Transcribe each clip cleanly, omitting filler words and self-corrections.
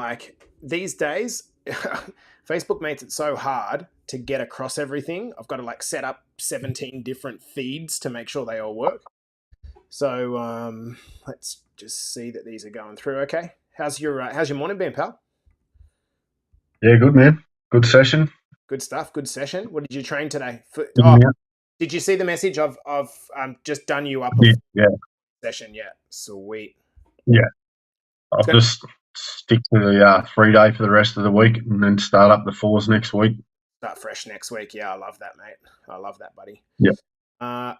like these days, Facebook makes it so hard to get across everything. I've got to like set up 17 different feeds to make sure they all work. So let's just see that these are going through. Okay, how's your morning been, pal? Yeah, good man. Good session. Good stuff. Good session. What did you train today? Yeah, Did you see the message? I've just done you up a yeah, yeah. session. Yeah, sweet. Yeah. It's I'll gonna just stick to the 3-day for the rest of the week, and then start up the 4s next week. start fresh next week. Yeah, I love that, mate. I love that, buddy. Yeah.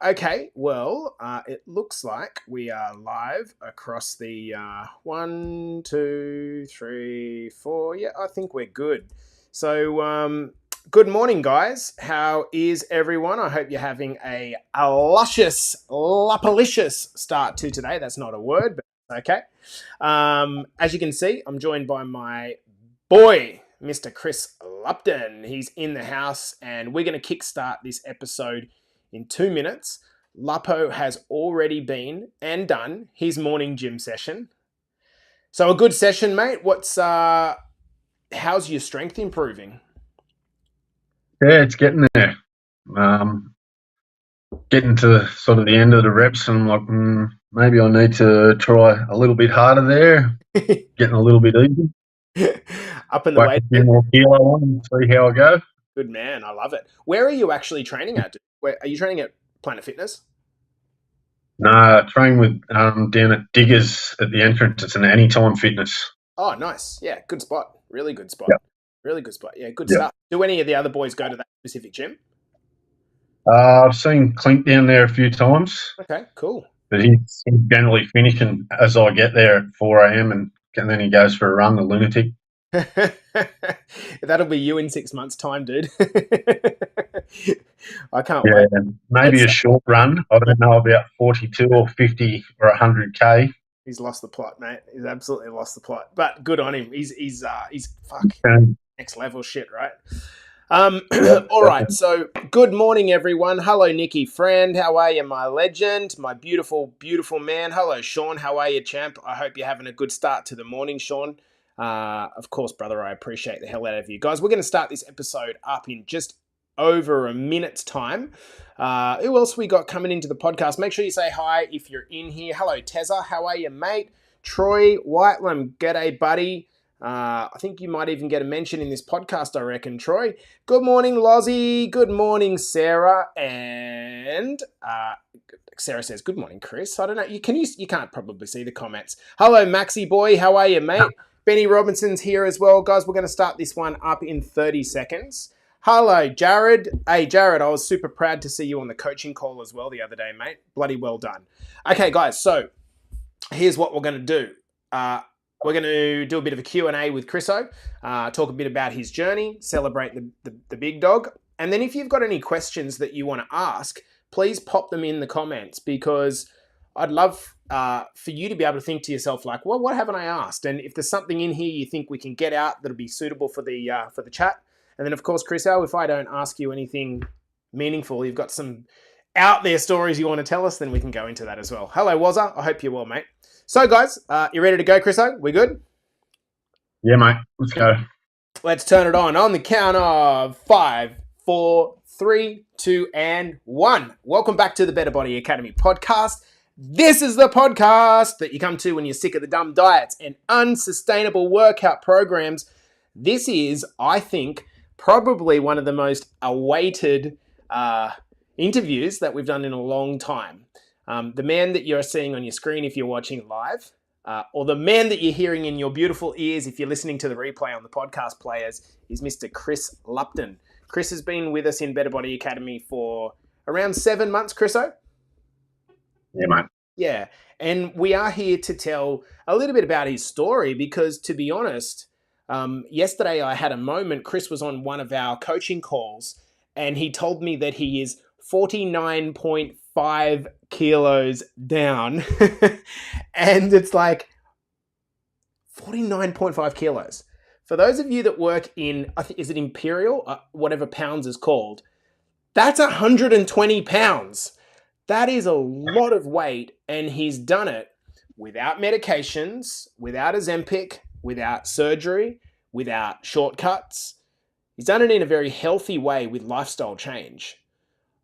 Okay, well, it looks like we are live across the 1, 2, 3, 4. Yeah, I think we're good. So, good morning, guys. How is everyone? I hope you're having a luscious, lapalicious start to today. That's not a word, but okay. As you can see, I'm joined by my boy, Mr. Chris Lupton. He's in the house, and we're going to kickstart this episode in 2 minutes. Lupo has already been and done his morning gym session. So a good session, mate. How's your strength improving? Yeah, it's getting there. Getting to sort of the end of the reps, and I'm like, maybe I need to try a little bit harder there. Getting a little bit easy. Up in the Whack weight. a few more kilo on and see how I go. Good man. I love it. Where are you actually training at? Are you training at Planet Fitness? No, I train with down at Diggers at the entrance. It's an Anytime Fitness. Oh, nice. Yeah, good spot. Really good spot. Yeah. Really good spot. Yeah, good Yeah. stuff. Do any of the other boys go to that specific gym? I've seen Clink down there a few times, Okay, cool. but he's generally finishing as I get there at 4 a.m. and then he goes for a run, the lunatic. That'll be you in 6 months' time, dude. I can't Yeah, wait. maybe a short run. I don't know about 42 or 50 or 100K. He's lost the plot, mate. He's absolutely lost the plot. But good on him. He's fuck next level shit, right? All right. So good morning, everyone. Hello, Nikki friend. How are you, my legend, my beautiful, beautiful man? Hello, Sean. How are you, champ? I hope you're having a good start to the morning, Sean. Of course, brother, I appreciate the hell out of you guys. We're going to start this episode up in just over a minute's time. Who else we got coming into the podcast? Make sure you say hi if you're in here. Hello, Tezza. How are you, mate? Troy Whitelam. G'day, buddy. I think you might even get a mention in this podcast, I reckon, Troy. Good morning, Lozzie. Good morning, Sarah. And Sarah says, good morning, Chris. I don't know. You can't probably see the comments. Hello, Maxi boy. How are you, mate? Benny Robinson's here as well. Guys, we're going to start this one up in 30 seconds. Hello, Jared. Hey, Jared, I was super proud to see you on the coaching call as well the other day, mate. Bloody well done. Okay, guys, so here's what we're going to do. We're going to do a bit of a Q&A with Chriso, talk a bit about his journey, celebrate the big dog. And then if you've got any questions that you want to ask, please pop them in the comments, because I'd love for you to be able to think to yourself like, well, what haven't I asked? And if there's something in here you think we can get out that'll be suitable for the chat. And then, of course, Chriso, if I don't ask you anything meaningful, you've got some out there stories you want to tell us, then we can go into that as well. Hello, Wazza. I hope you're well, mate. So, guys, you ready to go, Chriso? We good? Yeah, mate. Let's go. Let's turn it on the count of 5, 4, 3, 2, and 1. Welcome back to the Better Body Academy podcast. This is the podcast that you come to when you're sick of the dumb diets and unsustainable workout programs. This is, I think, probably one of the most awaited interviews that we've done in a long time. The man that you're seeing on your screen if you're watching live, or the man that you're hearing in your beautiful ears if you're listening to the replay on the podcast players, is Mr. Chris Lupton. Chris has been with us in Better Body Academy for around 7 months, Chriso? Yeah, mate. Yeah, and we are here to tell a little bit about his story because, to be honest, yesterday I had a moment. Chris was on one of our coaching calls and he told me that he is 49.5 kilos down. And it's like 49.5 kilos. For those of you that work in, I think, is it Imperial? Whatever pounds is called. That's 120 pounds. That is a lot of weight, and he's done it without medications, without Ozempic, without surgery, without shortcuts. He's done it in a very healthy way with lifestyle change.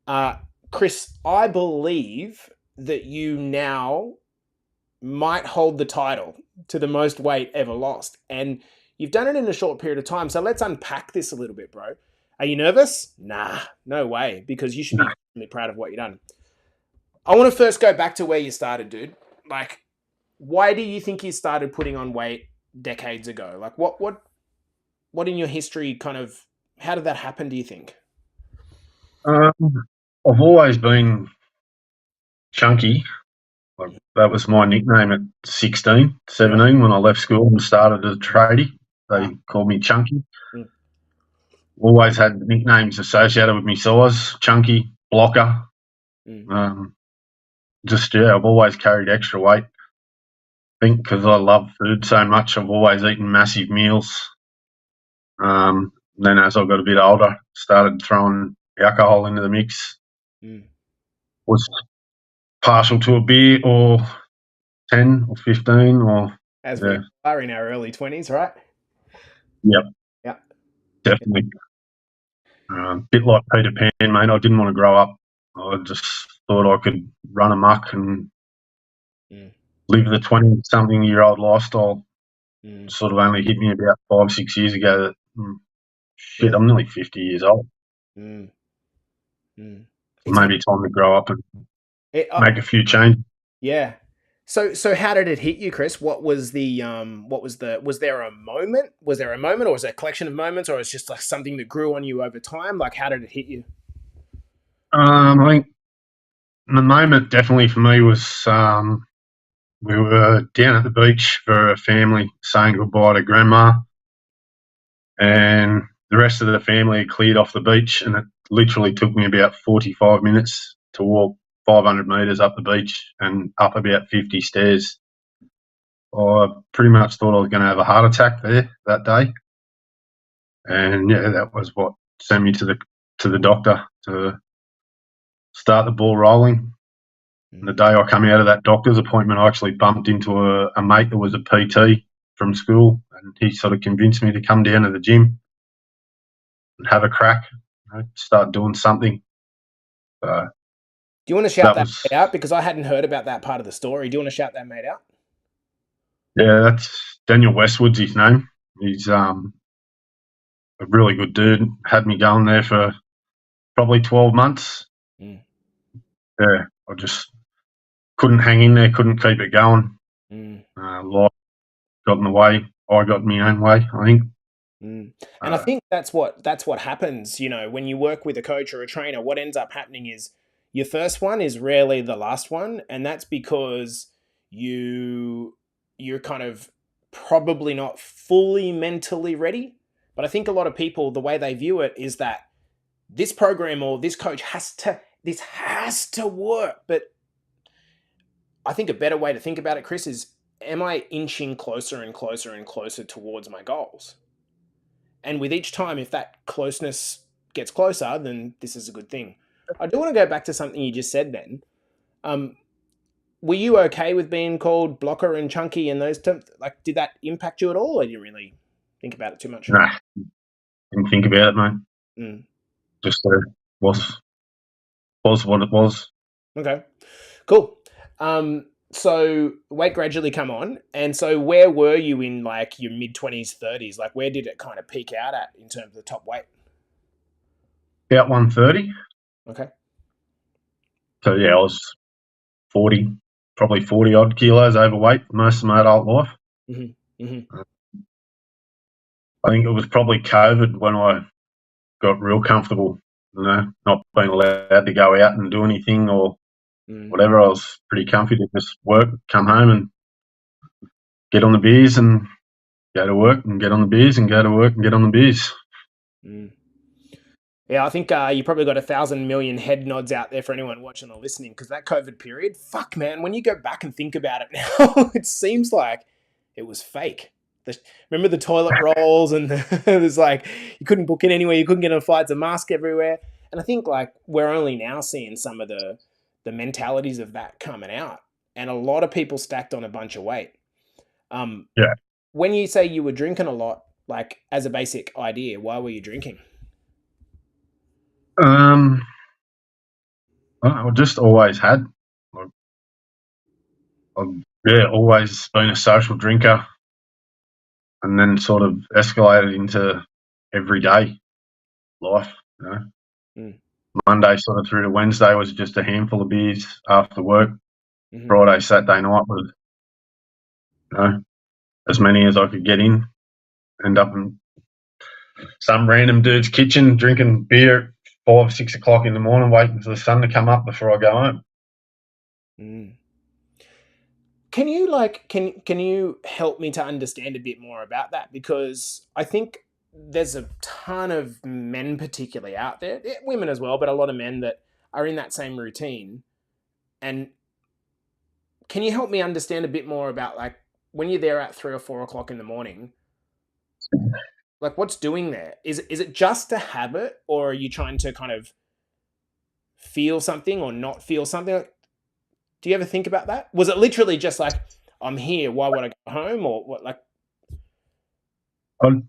Uh, Chris, I believe that you now might hold the title to the most weight ever lost. And you've done it in a short period of time. So let's unpack this a little bit, bro. Are you nervous? Nah, no way, because you should be really proud of what you've done. I want to first go back to where you started, dude. Like, why do you think you started putting on weight decades ago? Like, what in your history kind of, how did that happen, do you think? Um, I've always been chunky. Like, that was my nickname at 16, Yeah. 17 when I left school and started as a tradie. Ah. They called me Chunky. Mm. Always had nicknames associated with my size: Chunky, Blocker. Mm. I've always carried extra weight. I think because I love food so much, I've always eaten massive meals. Then as I got a bit older, started throwing alcohol into the mix. Mm. Was partial to a beer or 10 or 15 or, As we yeah. are in our early 20s, right? Yep, Yeah. definitely. Bit like Peter Pan, mate. I didn't want to grow up. I just thought I could run amok and Mm. live the 20-something-year-old lifestyle. Mm. Sort of only hit me about 5, 6 years ago that, shit, Really? I'm nearly 50 years old. Mm. Mm. It's Maybe time to grow up and it, make a few changes. yeah. So how did it hit you, Chris? Was there a moment? Was there a moment or was it a collection of moments or was it just like something that grew on you over time? Like how did it hit you? I think the moment definitely for me was we were down at the beach for a family saying goodbye to grandma, and the rest of the family had cleared off the beach, and it literally took me about 45 minutes to walk 500 metres up the beach and up about 50 stairs. I pretty much thought I was going to have a heart attack there that day, and yeah, that was what sent me to the doctor to start the ball rolling. And the Mm. day I come out of that doctor's appointment, I actually bumped into a mate that was a PT from school, and he sort of convinced me to come down to the gym and have a crack, start doing something. So Do you want to shout that that was, mate out? Because I hadn't heard about that part of the story. Do you want to shout that mate out? yeah, that's Daniel Westwood's his name. He's a really good dude. Had me going there for probably 12 months. Mm. Yeah, I just couldn't hang in there, couldn't keep it going. Mm. Life got in the way. I got in my own way, I think. Mm. And I Uh, think that's what happens, when you work with a coach or a trainer, what ends up happening is your first one is rarely the last one, and that's because you're kind of probably not fully mentally ready. But I think a lot of people, the way they view it is that this program or this coach this has to work. But I think a better way to think about it, Chris, is am I inching closer and closer and closer towards my goals? And with each time, if that closeness gets closer, then this is a good thing. I do want to go back to something you just said then. Um, were you okay with being called blocker and chunky and those terms? Like, did that impact you at all, or did you really think about it too much? nah, didn't think about it, mate. Mm. Just was was what it was. Okay, cool. So weight gradually come on, and so where were you in like your mid 20s, 30s? Like, where did it kind of peak out at in terms of the top weight? About 130. Okay. So yeah, I was 40, probably 40 odd kilos overweight for most of my adult life. Mm-hmm. Mm-hmm. I think it was probably COVID when I got real comfortable, not being allowed to go out and do anything or Mm. whatever. I was pretty comfy to just work, come home and get on the beers and go to work and get on the beers and go to work and get on the beers. Mm. Yeah, I think you probably got 1,000 million head nods out there for anyone watching or listening because that COVID period, fuck, man, when you go back and think about it now, it seems like it was fake. Remember the toilet rolls and it was like you couldn't book in anywhere, you couldn't get on flights, a mask everywhere. And I think like we're only now seeing some of the mentalities of that coming out, and a lot of people stacked on a bunch of weight. Um, Yeah. when you say you were drinking a lot, like as a basic idea, why were you drinking? Um, I just always had. Like, I've, yeah, always been a social drinker, and then sort of escalated into everyday life. You know, Mm. Monday sort of through to Wednesday was just a handful of beers after work. Hmm. Friday, Saturday night was, you know, as many as I could get in. End up in some random dude's kitchen drinking beer at 5, 6 o'clock in the morning, waiting for the sun to come up before I go home. Mm. Can you help me to understand a bit more about that? Because I think there's a ton of men particularly out there, women as well, but a lot of men that are in that same routine. And can you help me understand a bit more about, like, when you're there at 3 or 4 o'clock in the morning, like, what's doing there? Is it just a habit, or are you trying to kind of feel something or not feel something? Like, do you ever think about that? Was it literally just like, I'm here, why would I go home, or what? Like,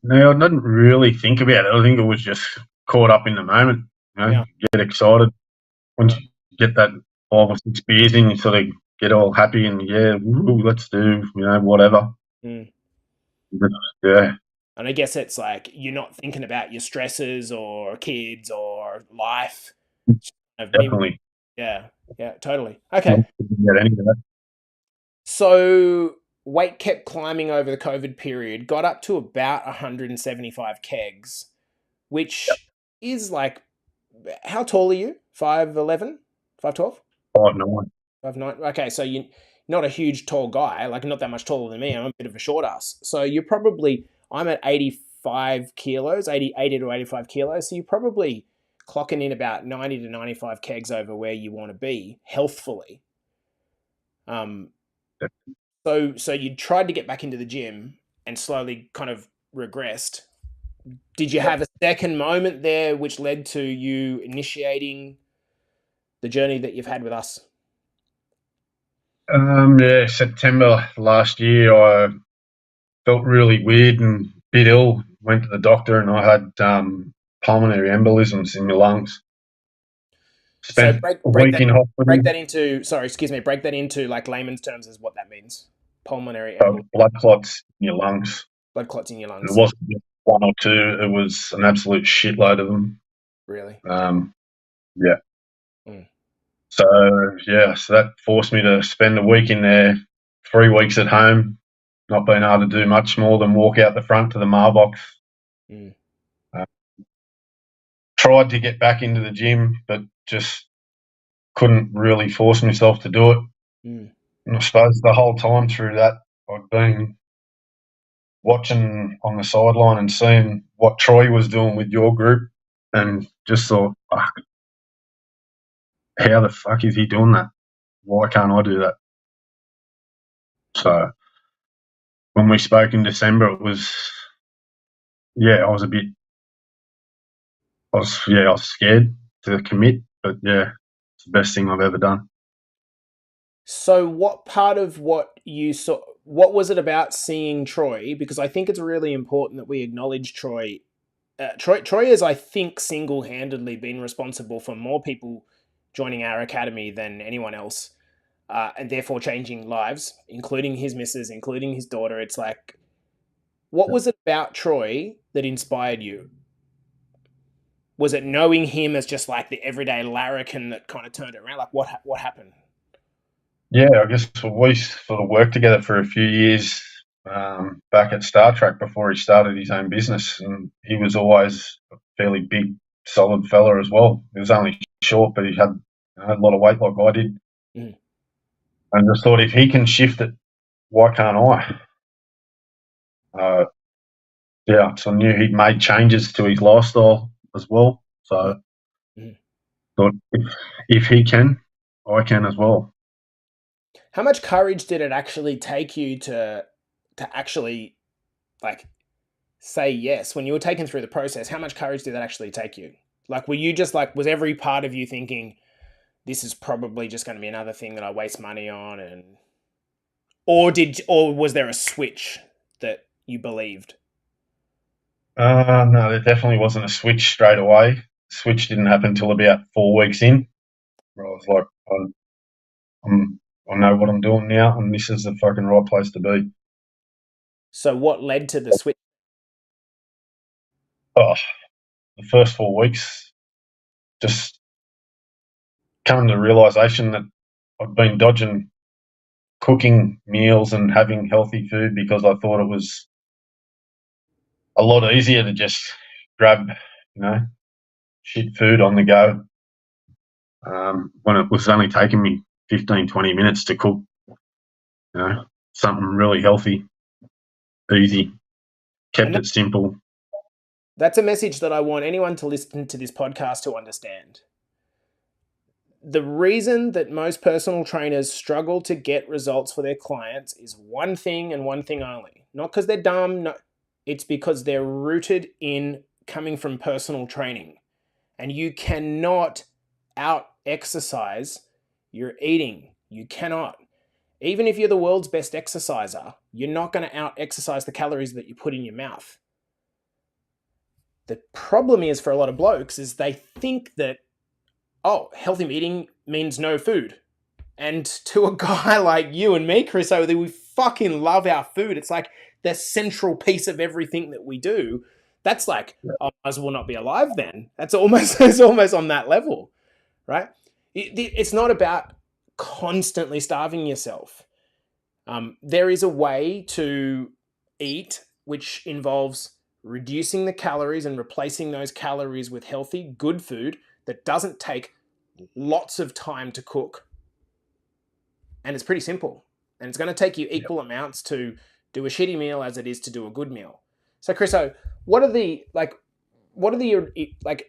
No, I didn't really think about it. I think it was just caught up in the moment. You know, yeah, get excited once right. you get that 5 or 6 beers in. You sort of get all happy and yeah, woo, let's do whatever. Mm. Yeah, And I guess it's like you're not thinking about your stresses or kids or life. Of me, definitely. yeah, yeah, totally. Okay, Not thinking about any of that. so weight kept climbing over the COVID period, got up to about 175 kegs, which is like, how tall are you? 5'11", 5'12"? 5'9". 5'9". Okay, so you're not a huge tall guy, like not that much taller than me. I'm a bit of a short ass. So you're probably, I'm at 85 kilos, 80 to 85 kilos. So you're probably clocking in about 90 to 95 kegs over where you want to be healthfully. Um, so you tried to get back into the gym and slowly kind of regressed. Did you have a second moment there which led to you initiating the journey that you've had with us? Yeah, September last year, I felt really weird and a bit ill. Went to the doctor and I had pulmonary embolisms in my lungs. So Spent a week in break hospital. that into, sorry, excuse me, break that into like layman's terms as what that means. Pulmonary embolism, Blood clots in your lungs. blood clots in your And it lungs. wasn't just one or two; it was an absolute shitload of them. Really? Um, yeah. Mm, So so that forced me to spend a week in there, 3 weeks at home, not being able to do much more than walk out the front to the mailbox. mm, Uh, Tried to get back into the gym, but just couldn't really force myself to do it. mm, And I suppose the whole time through that, I'd been watching on the sideline and seeing what Troy was doing with your group, mm. and just thought, fuck, how the fuck is he doing that? Why can't I do that? Mm. So when we spoke in December, it was I was a bit, I was scared to commit, but yeah, it's the best thing I've ever done. So what part of what you saw, what was it about seeing Troy? Because I think it's really important that we acknowledge Troy. Troy has, I think, single-handedly been responsible for more people joining our academy than anyone else, and therefore changing lives, including his missus, including his daughter. It's like, what was it about Troy that inspired you? Was it knowing him as just like the everyday larrikin that kind of turned it around? Like, what happened? Yeah, I guess we sort of worked together for a few years back at Star Trek before he started his own business, and he was always a fairly big, solid fella as well. He was only short, but he had a lot of weight like I did. Mm, And just thought, if he can shift it, why can't I? Uh, so I knew he'd made changes to his lifestyle as well. mm, So mm. thought, if he can, I can as well. How much courage did it actually take you to actually, like, say yes when you were taken through the process? How much courage did that actually take you? Like, were you just like, was every part of you thinking this is probably just going to be another thing that I waste money on, and or was there a switch that you believed? No, there definitely wasn't a switch straight away. Switch didn't happen until about 4 weeks in, where I was like, I know what I'm doing now, and this is the fucking right place to be. So what led to the switch? Oh, the first 4 weeks, just coming to the realisation that I've been dodging cooking meals and having healthy food because I thought it was a lot easier to just grab, shit food on the go. When it was only taking me 15, 20 minutes to cook, something really healthy, easy, kept And it simple. that's a message that I want anyone to listen to this podcast to understand. The reason that most personal trainers struggle to get results for their clients is one thing and one thing only. Not because they're dumb, no, it's because they're rooted in coming from personal training. And you cannot out exercise your eating. You cannot. Even if you're the world's best exerciser, you're not going to out exercise the calories that you put in your mouth. The problem is for a lot of blokes is they think that, oh, healthy eating means no food. And to a guy like you and me, Chris, over there, we fucking love our food. It's like the central piece of everything that we do. That's like, I might as well not be alive then. That's almost, it's almost on that level, right? It's not about constantly starving yourself. There is a way to eat which involves reducing the calories and replacing those calories with healthy, good food that doesn't take lots of time to cook. And it's pretty simple. And it's going to take you equal amounts to do a shitty meal as it is to do a good meal. So, Chriso, what are the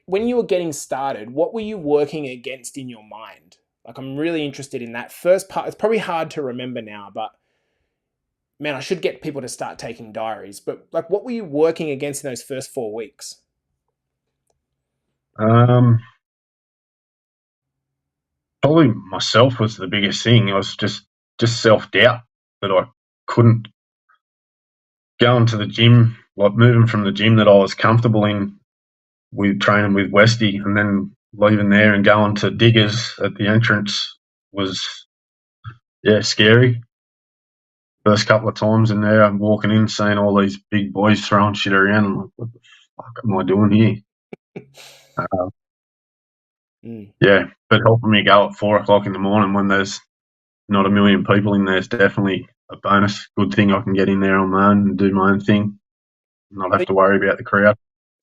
when you were getting started, what were you working against in your mind? Like, I'm really interested in that first part. It's probably hard to remember now, but man, I should get people to start taking diaries. But like, what were you working against in those first 4 weeks? Probably myself was the biggest thing. I was just self-doubt that I couldn't go into the gym, like moving from the gym that I was comfortable in with training with Westy, and then leaving there and going to Diggers at the entrance was, scary. First couple of times in there, I'm walking in, seeing all these big boys throwing shit around. I'm like, what the fuck am I doing here? But helping me go at 4 o'clock in the morning when there's not a million people in there is definitely a bonus. Good thing I can get in there on my own and do my own thing, not have to worry about the crowd.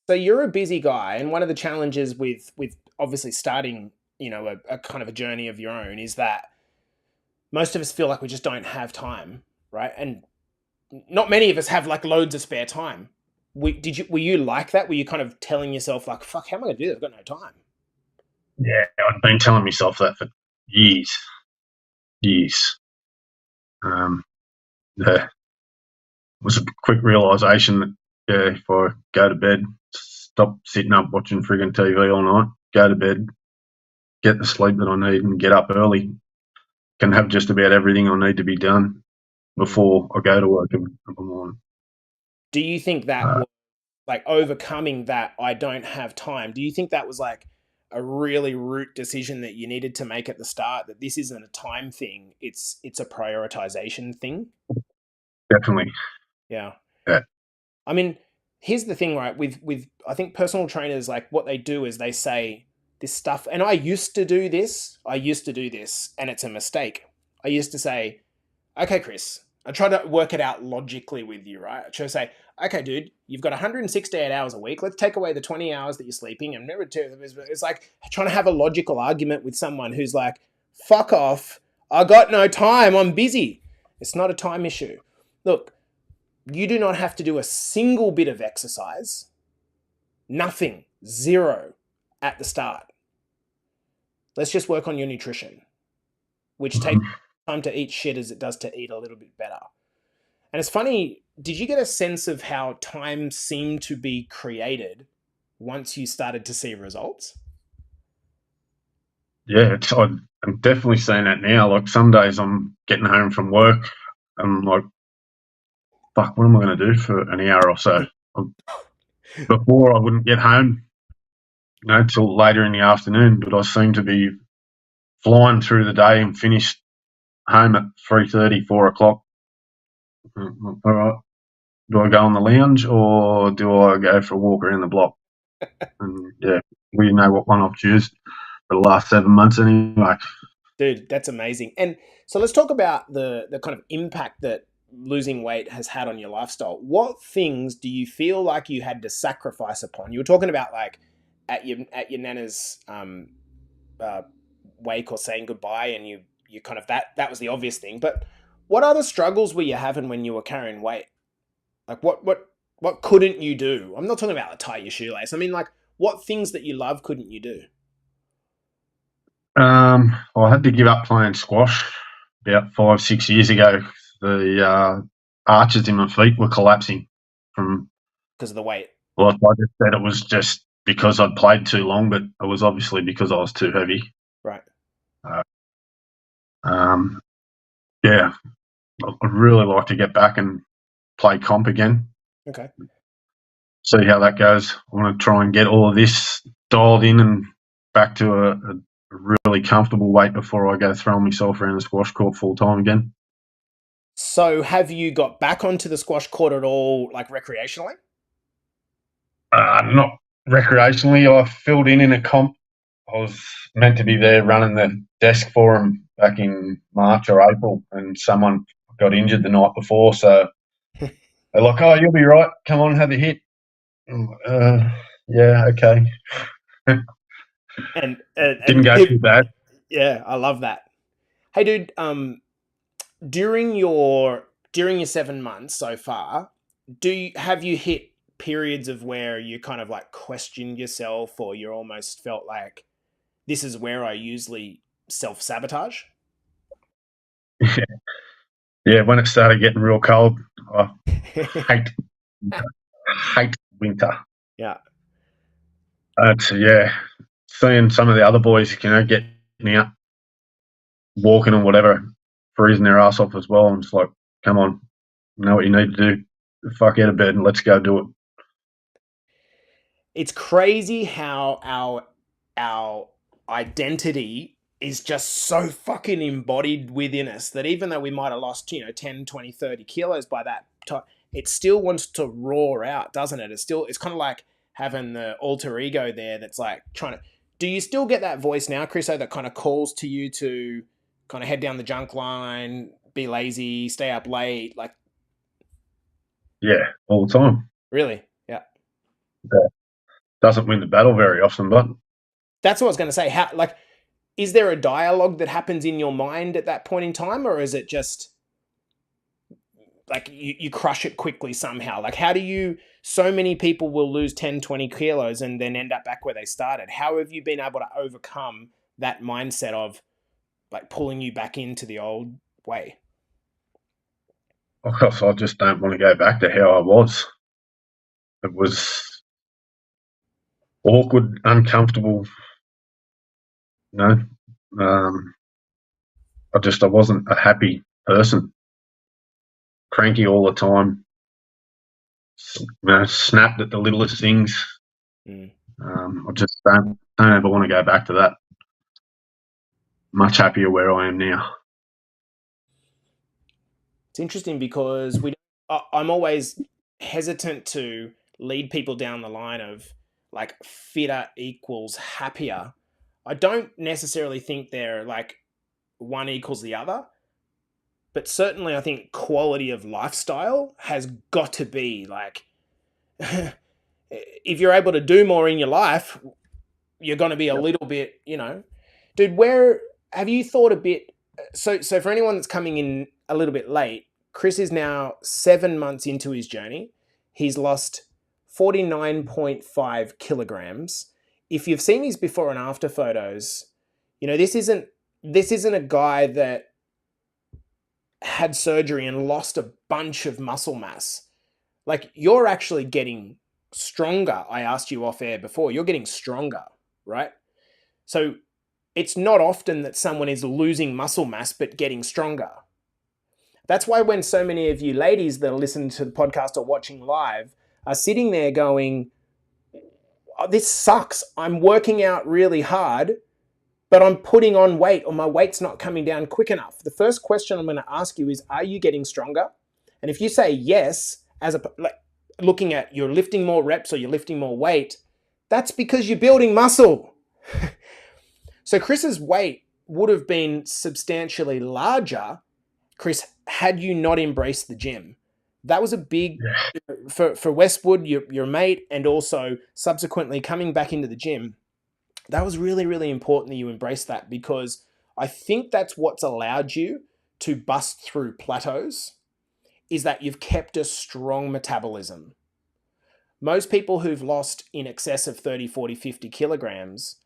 So you're a busy guy, and one of the challenges with obviously starting, a kind of a journey of your own is that most of us feel like we just don't have time, right? And not many of us have like loads of spare time. Were you like that? Were you kind of telling yourself like, "Fuck, how am I going to do this? I've got no time." Yeah, I'd been telling myself that for years. It was a quick realisation that, if I go to bed, stop sitting up watching frigging TV all night, go to bed, get the sleep that I need and get up early, can have just about everything I need to be done before I go to work in the morning. Do you think that was like overcoming that I don't have time? Do you think that was like a really root decision that you needed to make at the start, that this isn't a time thing, it's a prioritization thing? Definitely. Yeah. Yeah. I mean, here's the thing, right? With I think personal trainers, like what they do is they say this stuff, and I used to do this, and it's a mistake. I used to say, okay, Chris, I try to work it out logically with you, right? I try to say, okay, dude, you've got 168 hours a week. Let's take away the 20 hours that you're sleeping. And never it's like trying to have a logical argument with someone who's like, fuck off. I got no time. I'm busy. It's not a time issue. Look, you do not have to do a single bit of exercise. Nothing. Zero at the start. Let's just work on your nutrition, which takes time to eat shit as it does to eat a little bit better. And it's funny, did you get a sense of how time seemed to be created once you started to see results? Yeah, I'm definitely seeing that now. Like some days I'm getting home from work, I'm like fuck, what am I going to do for an hour or so? Before I wouldn't get home, till later in the afternoon, but I seem to be flying through the day and finish home at 3:30, 4 o'clock. All right, do I go on the lounge or do I go for a walk around the block? And yeah, we know what one I've chosen for the last 7 months anyway. Dude, that's amazing. And so let's talk about the kind of impact that losing weight has had on your lifestyle. What things do you feel like you had to sacrifice upon? You were talking about like at your nana's uh, wake or saying goodbye, and you kind of that was the obvious thing. But what other struggles were you having when you were carrying weight? Like what couldn't you do? I'm not talking about like tie your shoelace. I mean like what things that you love couldn't you do? I had to give up playing squash about 5, 6 years ago. The arches in my feet were collapsing from. Because of the weight. Well, I just said it was just because I'd played too long, but it was obviously because I was too heavy. Right. Uh, um, yeah, I'd really like to get back and play comp again. Okay. See how that goes. I want to try and get all of this dialed in and back to a really comfortable weight before I go throwing myself around the squash court full time again. So have you got back onto the squash court at all, like recreationally? Not recreationally. I filled in a comp. I was meant to be there running the desk for him back in March or April, and someone got injured the night before. So they're like, "Oh, you'll be right. Come on, have a hit." Yeah, okay. Didn't go too bad. Yeah, I love that. Hey, dude. During your 7 months so far, have you hit periods of where you kind of like questioned yourself, or you almost felt like this is where I usually self sabotage? Yeah, when it started getting real cold, I hate hate winter. Yeah. Yeah, seeing some of the other boys, getting out, walking and whatever, freezing their ass off as well. I'm just like, come on, you know what you need to do. Fuck out of bed and let's go do it. It's crazy how our identity is just so fucking embodied within us that even though we might have lost 10, 20, 30 kilos by that time, it still wants to roar out, doesn't it? It's kind of like having the alter ego there that's like trying to. Do you still get that voice now, Chriso, that kind of calls to you to kind of head down the junk line, be lazy, stay up late, like? Yeah, all the time. Really? Yeah. Doesn't win the battle very often, but that's what I was going to say. How, like, is there a dialogue that happens in your mind at that point in time, or is it just like you crush it quickly somehow? Like, how do you, so many people will lose 10, 20 kilos and then end up back where they started. How have you been able to overcome that mindset of like pulling you back into the old way? of course, I just don't want to go back to how I was. It was awkward, uncomfortable. You know, I wasn't a happy person. Cranky all the time. Snapped at the littlest things. I just don't ever want to go back to that. Much happier where I am now. It's interesting because I'm always hesitant to lead people down the line of like fitter equals happier. I don't necessarily think they're like one equals the other, but certainly I think quality of lifestyle has got to be like if you're able to do more in your life, you're going to be a little bit, dude, where have you thought a bit? So for anyone that's coming in a little bit late, Chris is now 7 months into his journey. He's lost 49.5 kilograms. If you've seen his before and after photos, this isn't a guy that had surgery and lost a bunch of muscle mass. Like, you're actually getting stronger. I asked you off air before, you're getting stronger, right? So it's not often that someone is losing muscle mass but getting stronger. That's why when so many of you ladies that are listening to the podcast or watching live are sitting there going, oh, this sucks. I'm working out really hard, but I'm putting on weight or my weight's not coming down quick enough. The first question I'm going to ask you is, are you getting stronger? And if you say yes, as a like looking at you're lifting more reps or you're lifting more weight, that's because you're building muscle. So Chris's weight would have been substantially larger, Chris, had you not embraced the gym. That was a big for Westwood, your mate, and also subsequently coming back into the gym. That was really, really important that you embrace that, because I think that's what's allowed you to bust through plateaus, is that you've kept a strong metabolism. Most people who've lost in excess of 30, 40, 50 kilograms,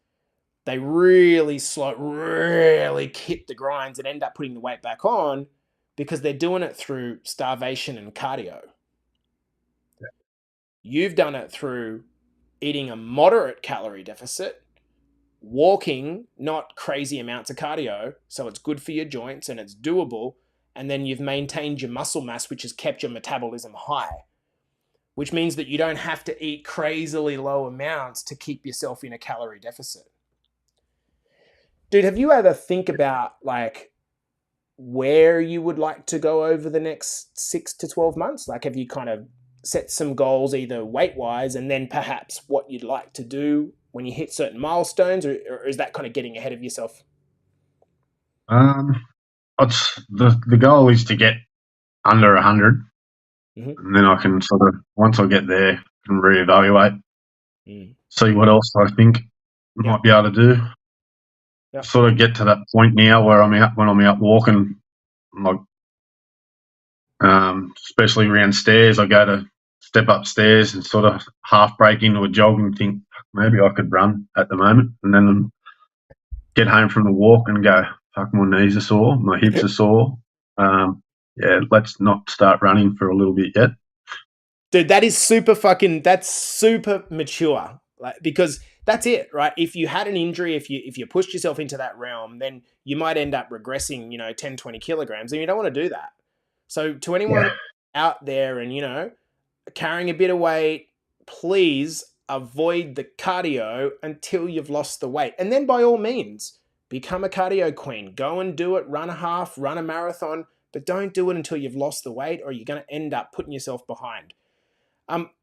they really hit the grinds and end up putting the weight back on because they're doing it through starvation and cardio. You've done it through eating a moderate calorie deficit, walking, not crazy amounts of cardio, so it's good for your joints and it's doable, and then you've maintained your muscle mass, which has kept your metabolism high, which means that you don't have to eat crazily low amounts to keep yourself in a calorie deficit. Dude, have you ever think about like where you would like to go over the next 6 to 12 months? Like, have you kind of set some goals, either weight wise, and then perhaps what you'd like to do when you hit certain milestones, or is that kind of getting ahead of yourself? The goal is to get under 100, and then I can sort of, once I get there, I can reevaluate, see what else I think I might be able to do. Sort of get to that point now where when I'm out walking, like, especially around stairs, I go to step upstairs and sort of half break into a jog and think maybe I could run at the moment, and then get home from the walk and go, fuck, my knees are sore, my hips are sore. Let's not start running for a little bit yet. Dude, that's super mature. Like, because that's it, right? If you had an injury, if you pushed yourself into that realm, then you might end up regressing, 10, 20 kilograms, and you don't want to do that. So to anyone out there and, carrying a bit of weight, please avoid the cardio until you've lost the weight. And then by all means, become a cardio queen. Go and do it, run a half, run a marathon, but don't do it until you've lost the weight, or you're going to end up putting yourself behind.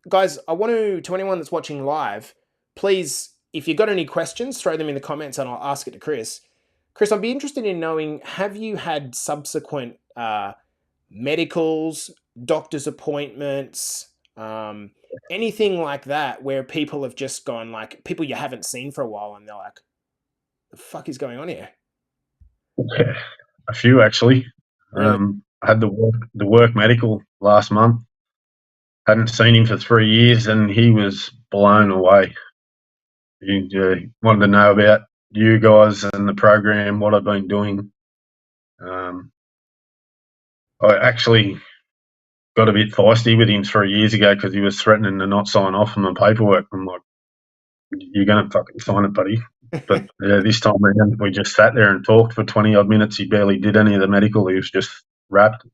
Guys, I want to anyone that's watching live, please, if you've got any questions, throw them in the comments and I'll ask it to Chris. Chris, I'd be interested in knowing, have you had subsequent medicals, doctor's appointments, anything like that, where people have just gone, like, people you haven't seen for a while, and they're like, the fuck is going on here? Yeah, a few actually. Really? I had the work medical last month. Hadn't seen him for 3 years, and he was blown away. He wanted to know about you guys and the program, what I've been doing. I actually got a bit feisty with him 3 years ago because he was threatening to not sign off on the paperwork. I'm like, you're going to fucking sign it, buddy. But this time around, we just sat there and talked for 20 odd minutes. He barely did any of the medical. He was just wrapped.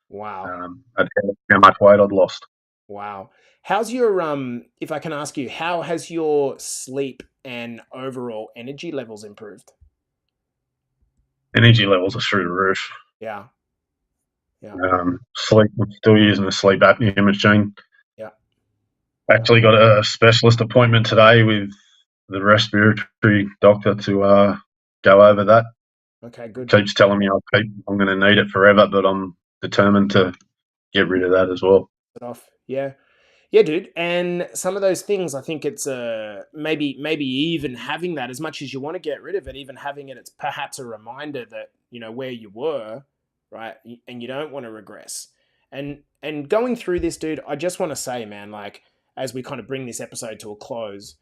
Wow. At how much weight I'd lost. Wow. How's your, if I can ask you, how has your sleep and overall energy levels improved? Energy levels are through the roof. Yeah. Yeah. Sleep, I'm still using the sleep apnea machine. Yeah. Actually got a specialist appointment today with the respiratory doctor to go over that. Okay, good. Keeps telling me I'm going to need it forever, but I'm determined to get rid of that as well. Yeah. Yeah, dude. And some of those things, I think it's maybe even having that, as much as you want to get rid of it, even having it, it's perhaps a reminder that, where you were, right? And you don't want to regress. And going through this, dude, I just want to say, man, like, as we kind of bring this episode to a close,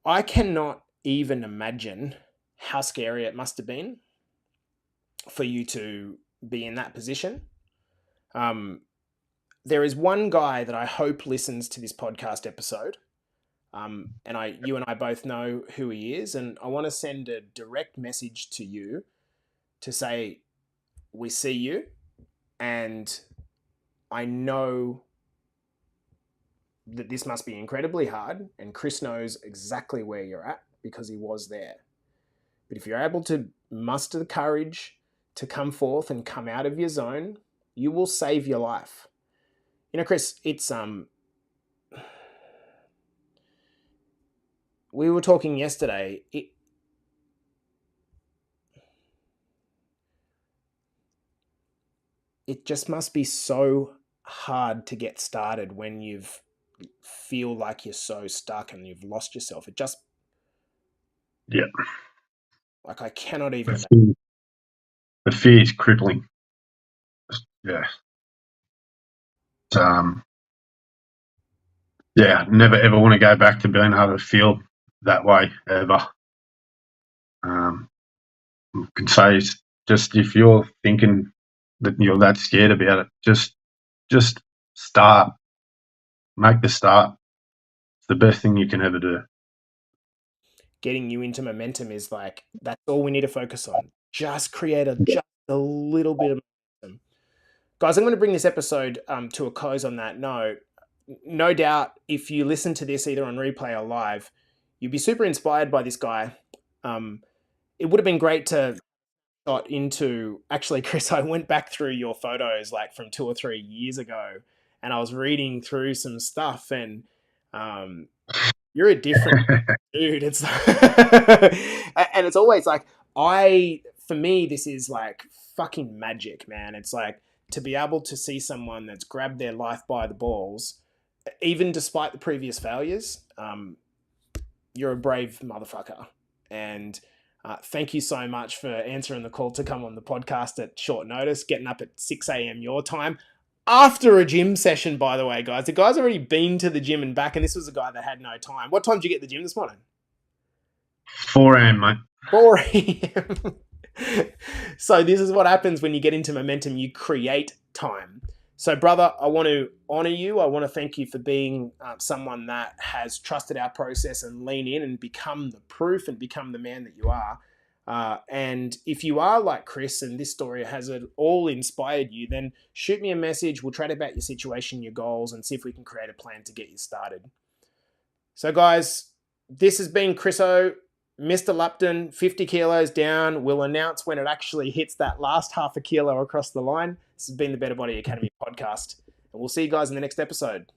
I cannot even imagine how scary it must have been for you to be in that position. There is one guy that I hope listens to this podcast episode. You and I both know who he is, and I want to send a direct message to you to say, we see you, And I know that this must be incredibly hard, and Chris knows exactly where you're at because he was there. But if you're able to muster the courage to come forth and come out of your zone, you will save your life. You know, Chris, it's we were talking yesterday. It just must be so hard to get started when you feel like you're so stuck and you've lost yourself. It just, Yeah. like, I cannot even imagine. The fear is crippling. Yeah. Yeah, never ever want to go back to being able to feel that way ever. I can say, just if you're thinking that you're that scared about it, just start. Make the start. It's the best thing you can ever do. Getting you into momentum is like, that's all we need to focus on. Just create just a little bit of momentum. Guys, I'm going to bring this episode to a close on that note. No doubt, if you listen to this either on replay or live, you'd be super inspired by this guy. It would have been great to got into, actually, Chris, I went back through your photos like from 2 or 3 years ago, and I was reading through some stuff, and you're a different dude. It's and it's always like, for me, this is like fucking magic, man. It's like to be able to see someone that's grabbed their life by the balls, even despite the previous failures. You're a brave motherfucker, and thank you so much for answering the call to come on the podcast at short notice, getting up at 6 a.m. your time after a gym session, by the way, guys. The guy's already been to the gym and back, and this was a guy that had no time. What time did you get to the gym this morning? 4 a.m., mate. 4 a.m. So this is what happens when you get into momentum. You create time. So, brother, I want to honor you. I want to thank you for being someone that has trusted our process and lean in and become the proof and become the man that you are. And if you are like Chris and this story has it all inspired you, then shoot me a message. We'll chat about your situation, your goals, and see if we can create a plan to get you started. So, guys, this has been Chris O. Mr. Lupton, 50 kilos down. We'll announce when it actually hits that last half a kilo across the line. This has been the Better Body Academy podcast, and we'll see you guys in the next episode.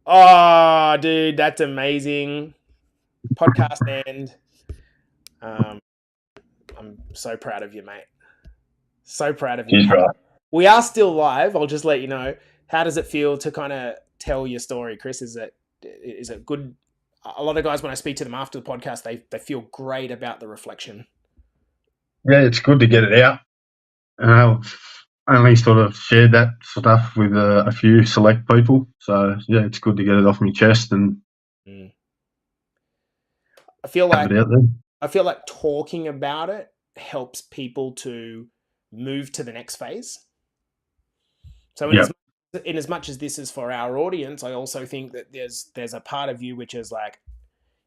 Oh, dude, that's amazing. Podcast end. I'm so proud of you, mate. So proud of you. Cheers, bro. We are still live. I'll just let you know. How does it feel to kind of tell your story, Chris? Is it good? A lot of guys, when I speak to them after the podcast, they feel great about the reflection. Yeah, it's good to get it out. And I've only sort of shared that stuff with a few select people. So, yeah, it's good to get it off my chest and I feel have it out there. I feel like talking about it helps people to move to the next phase. So in as much as this is for our audience, I also think that there's a part of you which is like,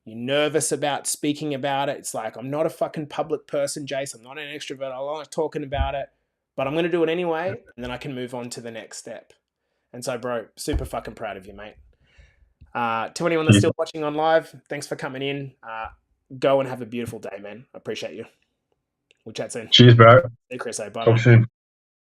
you're nervous about speaking about it. It's like, I'm not a fucking public person, Jace. I'm not an extrovert. I like talking about it, but I'm going to do it anyway, and then I can move on to the next step. And so, bro, super fucking proud of you, mate. To anyone that's still watching on live, thanks for coming in. Go and have a beautiful day, man. I appreciate you. We'll chat soon. Cheers, bro. Hey, Chris. Bye, Talk man. soon.